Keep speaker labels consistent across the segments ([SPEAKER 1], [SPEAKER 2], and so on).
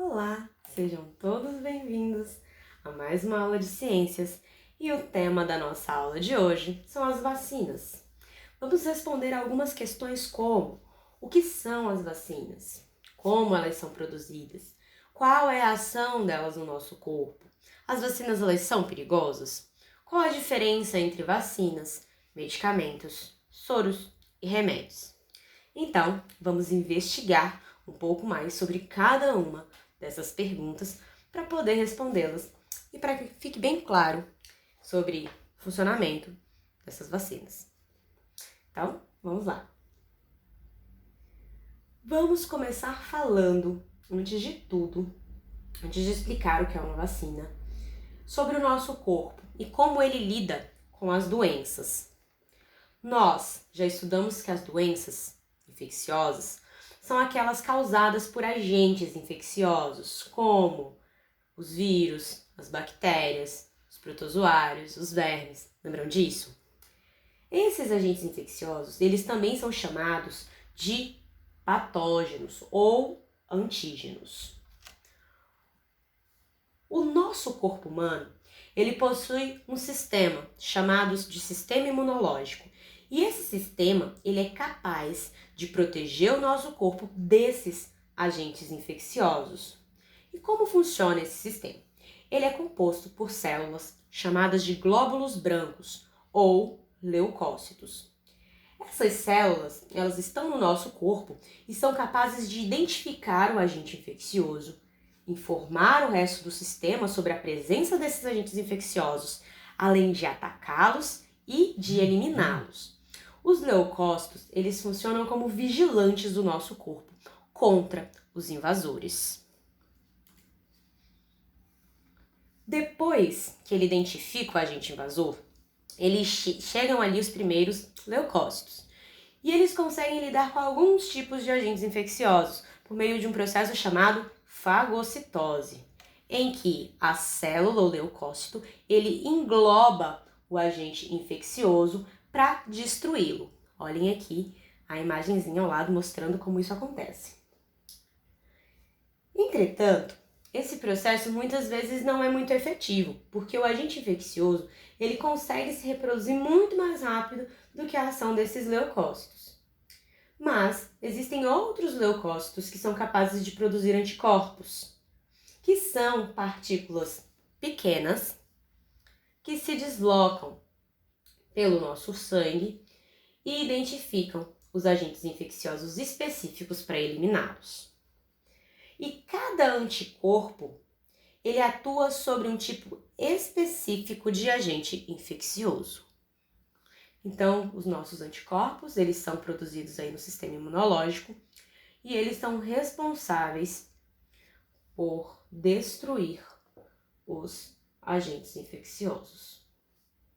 [SPEAKER 1] Olá, sejam todos bem-vindos a mais uma aula de ciências e o tema da nossa aula de hoje são as vacinas. Vamos responder algumas questões como: o que são as vacinas? Como elas são produzidas? Qual é a ação delas no nosso corpo? As vacinas elas são perigosas? Qual a diferença entre vacinas, medicamentos, soros e remédios? Então, vamos investigar um pouco mais sobre cada uma dessas perguntas para poder respondê-las e para que fique bem claro sobre o funcionamento dessas vacinas. Então, vamos lá. Vamos começar falando, antes de tudo, antes de explicar o que é uma vacina, sobre o nosso corpo e como ele lida com as doenças. Nós já estudamos que as doenças infecciosas são aquelas causadas por agentes infecciosos, como os vírus, as bactérias, os protozoários, os vermes. Lembram disso? Esses agentes infecciosos, eles também são chamados de patógenos ou antígenos. O nosso corpo humano, ele possui um sistema chamado de sistema imunológico. E esse sistema, ele é capaz de proteger o nosso corpo desses agentes infecciosos. E como funciona esse sistema? Ele é composto por células chamadas de glóbulos brancos ou leucócitos. Essas células, elas estão no nosso corpo e são capazes de identificar o agente infeccioso, informar o resto do sistema sobre a presença desses agentes infecciosos, além de atacá-los e de eliminá-los. Os leucócitos, eles funcionam como vigilantes do nosso corpo contra os invasores. Depois que ele identifica o agente invasor, eles chegam ali os primeiros leucócitos. E eles conseguem lidar com alguns tipos de agentes infecciosos por meio de um processo chamado fagocitose, em que a célula ou leucócito, ele engloba o agente infeccioso para destruí-lo. Olhem aqui a imagenzinha ao lado mostrando como isso acontece. Entretanto, esse processo muitas vezes não é muito efetivo, porque o agente infeccioso ele consegue se reproduzir muito mais rápido do que a ação desses leucócitos. Mas existem outros leucócitos que são capazes de produzir anticorpos, que são partículas pequenas que se deslocam pelo nosso sangue e identificam os agentes infecciosos específicos para eliminá-los. E cada anticorpo, ele atua sobre um tipo específico de agente infeccioso. Então, os nossos anticorpos, eles são produzidos aí no sistema imunológico e eles são responsáveis por destruir os agentes infecciosos.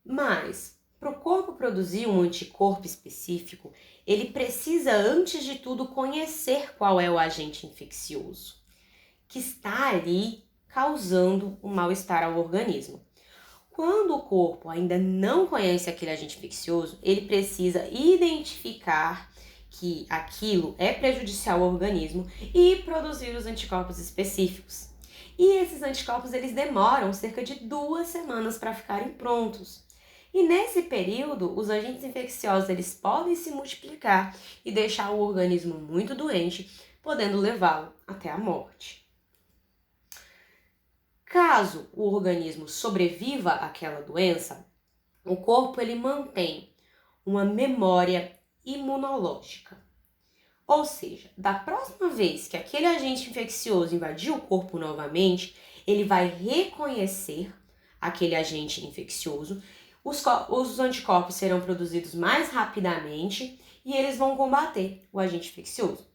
[SPEAKER 1] Mas, para o corpo produzir um anticorpo específico, ele precisa, antes de tudo, conhecer qual é o agente infeccioso que está ali causando um mal-estar ao organismo. Quando o corpo ainda não conhece aquele agente infeccioso, ele precisa identificar que aquilo é prejudicial ao organismo e produzir os anticorpos específicos. E esses anticorpos eles demoram cerca de 2 semanas para ficarem prontos. E nesse período, os agentes infecciosos eles podem se multiplicar e deixar o organismo muito doente, podendo levá-lo até a morte. Caso o organismo sobreviva àquela doença, o corpo ele mantém uma memória imunológica. Ou seja, da próxima vez que aquele agente infeccioso invadir o corpo novamente, ele vai reconhecer aquele agente infeccioso, os anticorpos serão produzidos mais rapidamente e eles vão combater o agente infeccioso.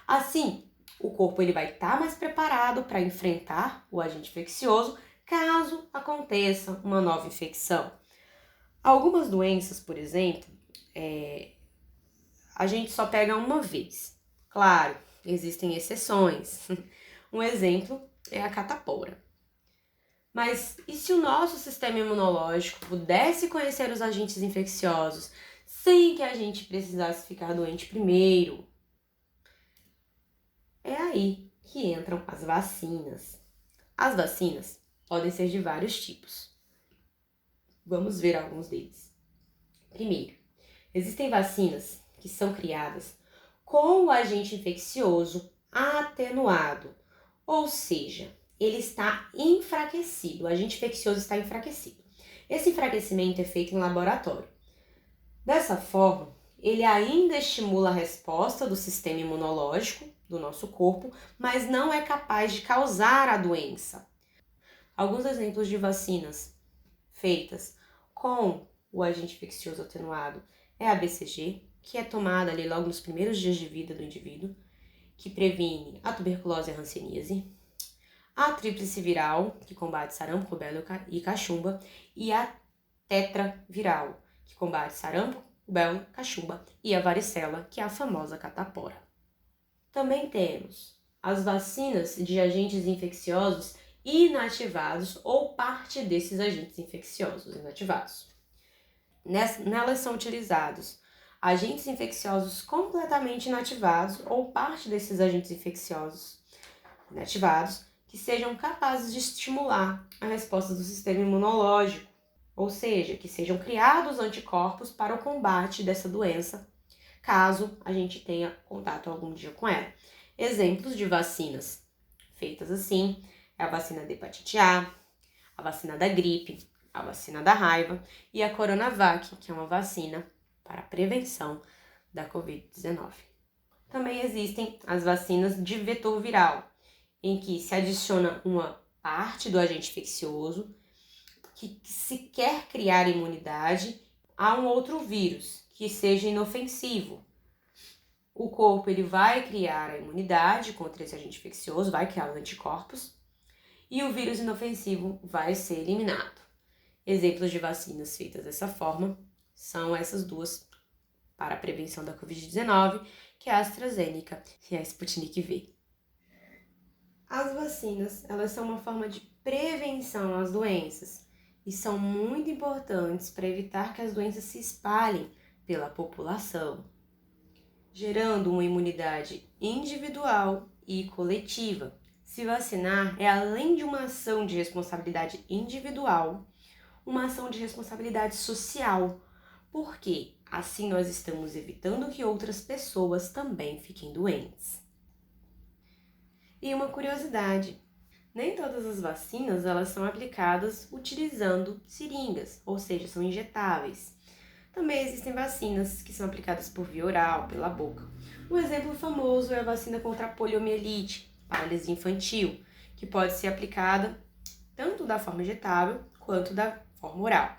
[SPEAKER 1] Assim, o corpo ele vai estar mais preparado para enfrentar o agente infeccioso caso aconteça uma nova infecção. Algumas doenças, por exemplo, a gente só pega uma vez. Claro, existem exceções. Um exemplo é a catapora. Mas e se o nosso sistema imunológico pudesse conhecer os agentes infecciosos sem que a gente precisasse ficar doente primeiro? É aí que entram as vacinas. As vacinas podem ser de vários tipos. Vamos ver alguns deles. Primeiro, existem vacinas que são criadas com o agente infeccioso atenuado, ou seja, ele está enfraquecido, o agente infeccioso está enfraquecido. Esse enfraquecimento é feito em laboratório. Dessa forma, ele ainda estimula a resposta do sistema imunológico do nosso corpo, mas não é capaz de causar a doença. Alguns exemplos de vacinas feitas com o agente infeccioso atenuado é a BCG, que é tomada ali logo nos primeiros dias de vida do indivíduo, que previne a tuberculose e a hanseníase, a tríplice viral, que combate sarampo, rubéola e cachumba, e a tetraviral, que combate sarampo, rubéola, cachumba e a varicela, que é a famosa catapora. Também temos as vacinas de agentes infecciosos inativados ou parte desses agentes infecciosos inativados. Nelas são utilizados agentes infecciosos completamente inativados ou parte desses agentes infecciosos inativados que sejam capazes de estimular a resposta do sistema imunológico, ou seja, que sejam criados anticorpos para o combate dessa doença, caso a gente tenha contato algum dia com ela. Exemplos de vacinas feitas assim é a vacina da hepatite A, a vacina da gripe, a vacina da raiva e a Coronavac, que é uma vacina para a prevenção da Covid-19. Também existem as vacinas de vetor viral, em que se adiciona uma parte do agente infeccioso que se quer criar imunidade a um outro vírus que seja inofensivo. O corpo ele vai criar a imunidade contra esse agente infeccioso, vai criar os anticorpos e o vírus inofensivo vai ser eliminado. Exemplos de vacinas feitas dessa forma são essas duas para a prevenção da Covid-19, que é a AstraZeneca e a Sputnik V. As vacinas, elas são uma forma de prevenção às doenças e são muito importantes para evitar que as doenças se espalhem pela população, gerando uma imunidade individual e coletiva. Se vacinar é, além de uma ação de responsabilidade individual, uma ação de responsabilidade social, porque assim nós estamos evitando que outras pessoas também fiquem doentes. E uma curiosidade, nem todas as vacinas elas são aplicadas utilizando seringas, ou seja, são injetáveis. Também existem vacinas que são aplicadas por via oral, pela boca. Um exemplo famoso é a vacina contra a poliomielite, paralisia infantil, que pode ser aplicada tanto da forma injetável quanto da forma oral.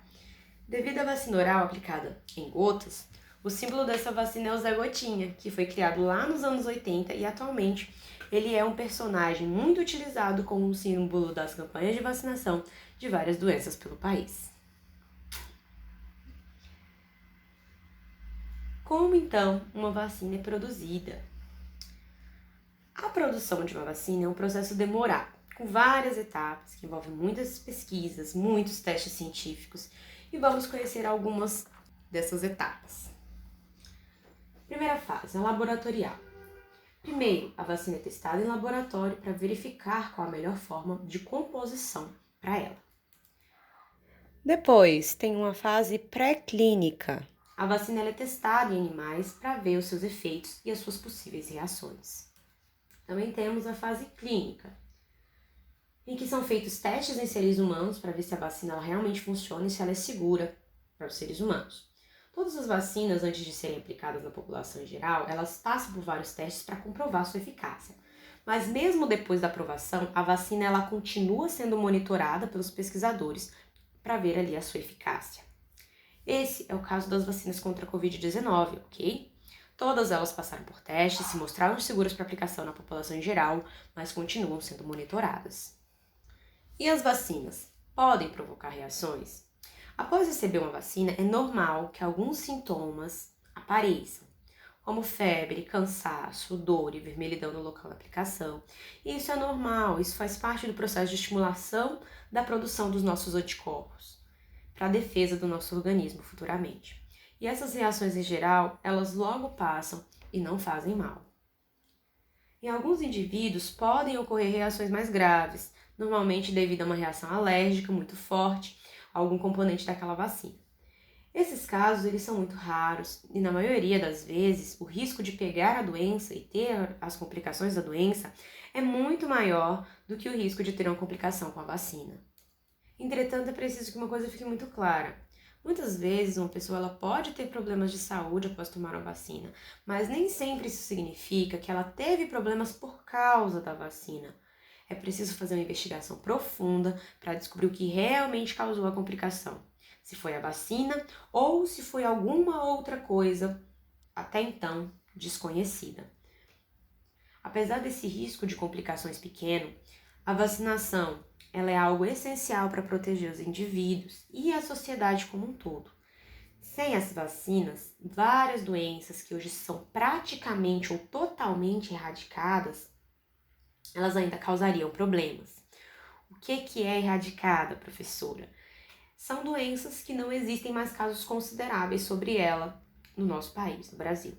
[SPEAKER 1] Devido à vacina oral aplicada em gotas, o símbolo dessa vacina é o Zé Gotinha, que foi criado lá nos anos 80 e atualmente ele é um personagem muito utilizado como um símbolo das campanhas de vacinação de várias doenças pelo país. Como então uma vacina é produzida? A produção de uma vacina é um processo demorado, com várias etapas que envolvem muitas pesquisas, muitos testes científicos, e vamos conhecer algumas dessas etapas. Primeira fase, a laboratorial. Primeiro, a vacina é testada em laboratório para verificar qual a melhor forma de composição para ela. Depois, tem uma fase pré-clínica. A vacina é testada em animais para ver os seus efeitos e as suas possíveis reações. Também temos a fase clínica, em que são feitos testes em seres humanos para ver se a vacina ela realmente funciona e se ela é segura para os seres humanos. Todas as vacinas, antes de serem aplicadas na população em geral, elas passam por vários testes para comprovar sua eficácia. Mas mesmo depois da aprovação, a vacina ela continua sendo monitorada pelos pesquisadores para ver ali a sua eficácia. Esse é o caso das vacinas contra a Covid-19, ok? Todas elas passaram por testes, se mostraram seguras para aplicação na população em geral, mas continuam sendo monitoradas. E as vacinas podem provocar reações? Após receber uma vacina, é normal que alguns sintomas apareçam, como febre, cansaço, dor e vermelhidão no local da aplicação. E isso é normal, isso faz parte do processo de estimulação da produção dos nossos anticorpos para a defesa do nosso organismo futuramente. E essas reações, em geral, elas logo passam e não fazem mal. Em alguns indivíduos podem ocorrer reações mais graves, normalmente devido a uma reação alérgica muito forte a algum componente daquela vacina. Esses casos eles são muito raros e, na maioria das vezes, o risco de pegar a doença e ter as complicações da doença é muito maior do que o risco de ter uma complicação com a vacina. Entretanto, é preciso que uma coisa fique muito clara. Muitas vezes uma pessoa ela pode ter problemas de saúde após tomar uma vacina, mas nem sempre isso significa que ela teve problemas por causa da vacina. É preciso fazer uma investigação profunda para descobrir o que realmente causou a complicação. Se foi a vacina ou se foi alguma outra coisa até então desconhecida. Apesar desse risco de complicações pequeno, a vacinação ela é algo essencial para proteger os indivíduos e a sociedade como um todo. Sem as vacinas, várias doenças que hoje são praticamente ou totalmente erradicadas, elas ainda causariam problemas. O que é erradicada, professora? São doenças que não existem mais casos consideráveis sobre ela no nosso país, no Brasil.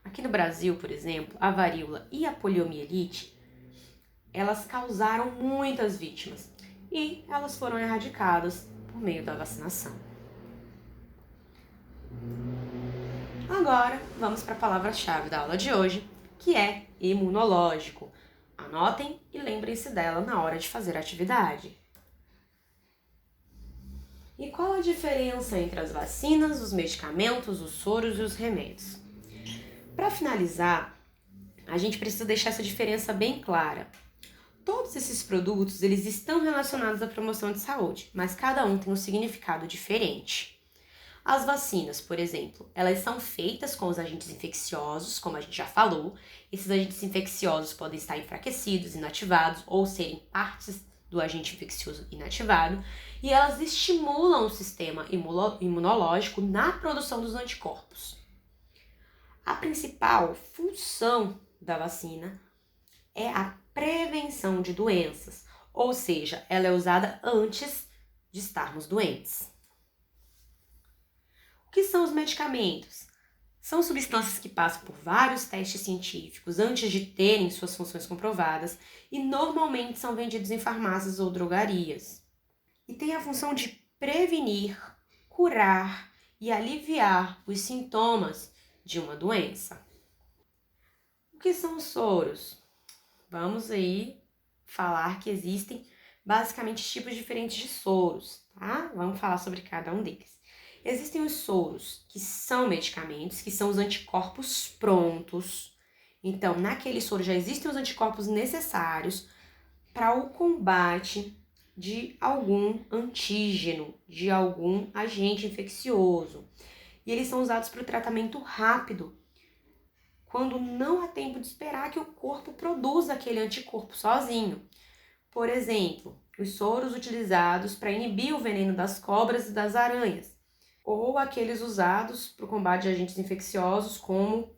[SPEAKER 1] Aqui no Brasil, por exemplo, a varíola e a poliomielite, elas causaram muitas vítimas e elas foram erradicadas por meio da vacinação. Agora, vamos para a palavra-chave da aula de hoje, que é imunológico. Anotem e lembrem-se dela na hora de fazer a atividade. E qual a diferença entre as vacinas, os medicamentos, os soros e os remédios? Para finalizar, a gente precisa deixar essa diferença bem clara. Todos esses produtos eles estão relacionados à promoção de saúde, mas cada um tem um significado diferente. As vacinas, por exemplo, elas são feitas com os agentes infecciosos, como a gente já falou. Esses agentes infecciosos podem estar enfraquecidos, inativados ou serem partes do agente infeccioso inativado, e elas estimulam o sistema imunológico na produção dos anticorpos. A principal função da vacina é a prevenção de doenças, ou seja, ela é usada antes de estarmos doentes. O que são os medicamentos? São substâncias que passam por vários testes científicos antes de terem suas funções comprovadas e normalmente são vendidos em farmácias ou drogarias. E tem a função de prevenir, curar e aliviar os sintomas de uma doença. O que são os soros? Vamos aí falar que existem basicamente tipos diferentes de soros, tá? Vamos falar sobre cada um deles. Existem os soros, que são medicamentos, que são os anticorpos prontos. Então, naquele soro já existem os anticorpos necessários para o combate de algum antígeno, de algum agente infeccioso. E eles são usados para o tratamento rápido, quando não há tempo de esperar que o corpo produza aquele anticorpo sozinho. Por exemplo, os soros utilizados para inibir o veneno das cobras e das aranhas, ou aqueles usados para o combate de agentes infecciosos como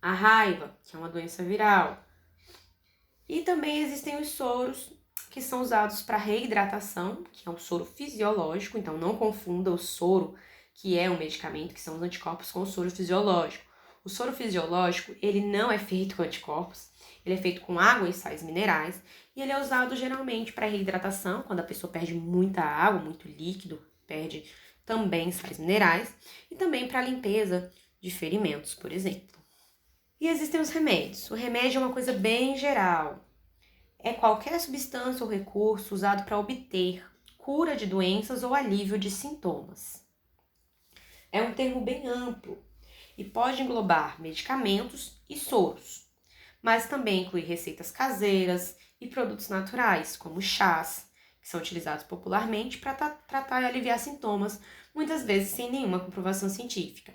[SPEAKER 1] a raiva, que é uma doença viral. E também existem os soros que são usados para reidratação, que é um soro fisiológico, então não confunda o soro, que é um medicamento, que são os anticorpos, com o soro fisiológico. O soro fisiológico, ele não é feito com anticorpos, ele é feito com água e sais minerais, e ele é usado geralmente para reidratação, quando a pessoa perde muita água, muito líquido, perde também sais minerais, e também para limpeza de ferimentos, por exemplo. E existem os remédios. O remédio é uma coisa bem geral. É qualquer substância ou recurso usado para obter cura de doenças ou alívio de sintomas. É um termo bem amplo e pode englobar medicamentos e soros, mas também inclui receitas caseiras e produtos naturais, como chás, que são utilizados popularmente para tratar e aliviar sintomas, muitas vezes sem nenhuma comprovação científica.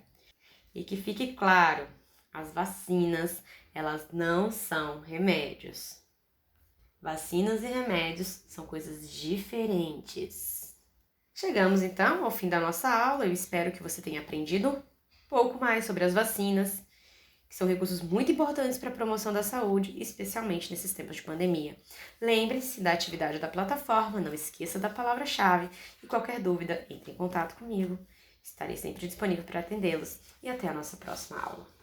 [SPEAKER 1] E que fique claro, as vacinas, elas não são remédios. Vacinas e remédios são coisas diferentes. Chegamos então ao fim da nossa aula. Eu espero que você tenha aprendido um pouco mais sobre as vacinas, que são recursos muito importantes para a promoção da saúde, especialmente nesses tempos de pandemia. Lembre-se da atividade da plataforma, não esqueça da palavra-chave e qualquer dúvida, entre em contato comigo. Estarei sempre disponível para atendê-los e até a nossa próxima aula.